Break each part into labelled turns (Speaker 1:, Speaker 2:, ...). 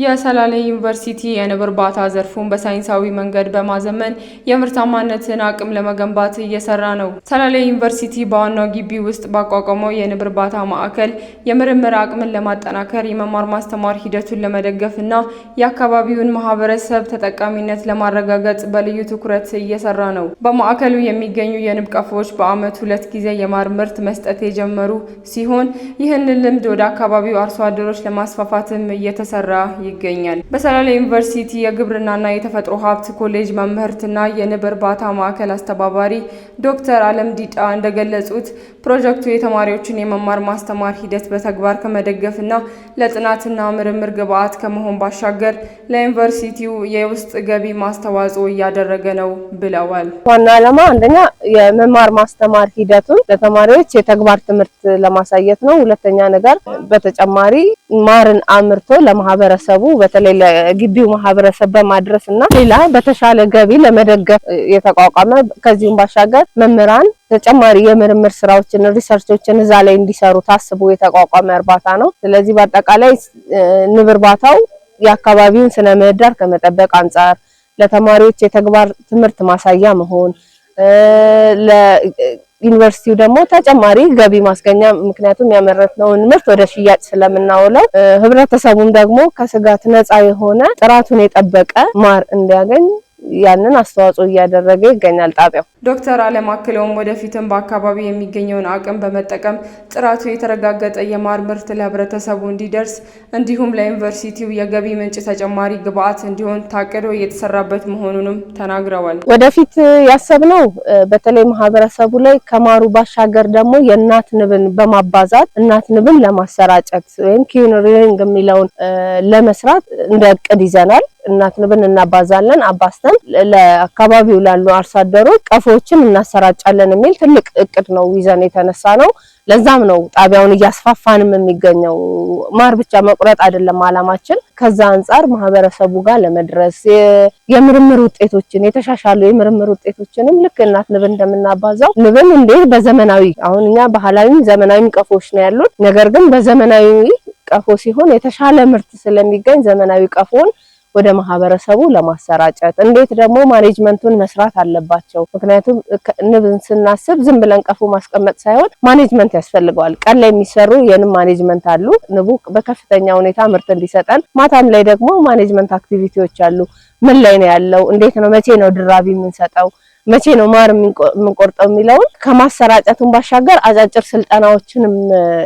Speaker 1: የሰላሌ ዩኒቨርሲቲ የንብ እርባታ ዘርፉን በሳይንሳዊ መንገድ በማዘመን የምርታማነትን አቅም ለመገንባት እየሰራ ነው። ሰላሌ ዩኒቨርሲቲ በዋናው ግቢ ውስጥ ባቋቋመው የንብ እርባታ ማዕከል የምርምር አቅምን ለማጠናከር የመማር ማስተማር ሂደቱን ለመደገፍ እና የአካባቢውን ማህበረሰብ ተጠቃሚነት ለማረጋገጥ በልዩ ትኩረት እየሰራ ነው። በማዕከሉ የሚገኙ የንብ ቀፎዎች በዓመት 2 ጊዜ የማር ምርት መስጠት የጀመሩ ሲሆን ይህንን ልምድ ወደ አካባቢው አርሶ አደሮች ለማስፋፋትም እየተሰራ ይገኛል። በሰላሌ ዩኒቨርሲቲ የግብርናና የተፈጥሮ ሀብት ኮሌጅ መምህርትና የንብ እርባታ ማዕከል አስተባባሪ ዶክተር አለም ዲዳ እንደገለጹት ፕሮጀክቱ የተማሪዎችን የመማር ማስተማር ሂደት በተግባር ከመደገፍና ለጥናትና ምርምር ግብዓት ከመሆን ባሻገር ለዩኒቨርሲቲው የውስጥ ገቢ ማስተዋጽኦ እያደረገ ነው ብለዋል።
Speaker 2: ዋና ዓላማ አንደኛ የመማር ማስተማር ሂደቱን ለተማሪዎች የተግባር ትምህርት ለማሳየት ነው። ሁለተኛ ነገር በተጨማሪ ማርን አምርቶ ለማህበረሰቡ በተለይ ለግቢው ማህበረሰብ በማድረስና ሌላ በተሻለ ገቢ ለመደገፍ የተቋቋመ ከዚህም ባሻገር መምህራን ተጨማሪ የምርምር ስራዎችን ሪሰርቾችን እዛ ላይ እንዲሰሩ ታስቦ የተቋቋመ እርባታ ነው። ስለዚህ በአጠቃላይ ንብ እርባታው የአካባቢውን ስነ ምህዳር ከመጠበቅ አንጻር ለተማሪዎች የተግባር ትምህርት ማሳያ መሆን ዩኒቨርሲቲው ደግሞ ተጨማሪ ገቢ ማስገኛ ምክንያቱም ያመረትነውን ምርት ወደ ሽያጭ ስለምናውለው ህብረተሰቡም ደግሞ ከስጋት ነፃ የሆነ ጥራቱን የጠበቀ ማር እንዲያገኝ ያንን አስተዋጽኦ እያደረገ ይገኛል ጣቢያው።
Speaker 1: ዶክተር አለም አክለውም ወደፊትም በአካባቢ የሚገኘውን አቅም በመጠቀም ጥራቱ የተረጋገጠ የማር ምርት ለህብረተሰቡ እንዲደርስ እንዲሁም ለዩኒቨርሲቲው የገቢ ምንጭ ተጨማሪ ግብዓት እንዲሆን ታቅዶ እየተሰራበት መሆኑንም ተናግረዋል።
Speaker 2: ወደፊት ያሰብነው በተለይ ማህበረሰቡ ላይ ከማሩ ባሻገር ደግሞ የእናት ንብን በማባዛት እናት ንብን ለማሰራጨት ወይም ኪዩሪንግ የሚለውን ለመስራት እንደ እቅድ ይዘናል። እናት ንብን እናባዛለን፣ አባስተን ለአካባቢው ላሉ አርሶ አደሮች ቀፎችን እናሰራጫለን የሚል ትልቅ እቅድ ነው ይዘን የተነሳ ነው። ለዛም ነው ጣቢያውን እያስፋፋንም የሚገኘው። ማር ብቻ መቁረጥ አይደለም አላማችን። ከዛ አንፃር ማህበረሰቡ ጋር ለመድረስ የምርምር ውጤቶችን የተሻሻሉ የምርምር ውጤቶችንም ልክ እናት ንብ እንደምናባዛው ንብን እንዴት በዘመናዊ አሁን እኛ ባህላዊም ዘመናዊም ቀፎች ነው ያሉት። ነገር ግን በዘመናዊ ቀፎ ሲሆን የተሻለ ምርት ስለሚገኝ ዘመናዊ ቀፎን ወደ ማህበረሰቡ ለማሰራጨት እንዴት ደግሞ ማኔጅመንቱን መስራት አለባቸው። ምክንያቱም ንብን ስናስብ ዝም ብለን ቀፎ ማስቀመጥ ሳይሆን ማኔጅመንት ያስፈልገዋል። ቀን ላይ የሚሰሩ የንብ ማኔጅመንት አሉ። ንቡ በከፍተኛ ሁኔታ ምርት እንዲሰጠን፣ ማታም ላይ ደግሞ ማኔጅመንት አክቲቪቲዎች አሉ። ምን ላይ ነው ያለው፣ እንዴት ነው መቼ ነው ድራቢ የምንሰጠው፣ መቼ ነው ማር የምንቆርጠው የሚለውን ከማሰራጨቱን ባሻገር አጫጭር ስልጠናዎችንም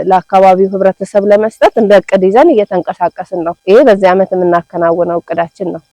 Speaker 2: ለአካባቢው ህብረተሰብ ለመስጠት እንደ እቅድ ይዘን እየተንቀሳቀስን ነው። ይሄ በዚህ ዓመት የምናከናውነው እቅዳችን ነው።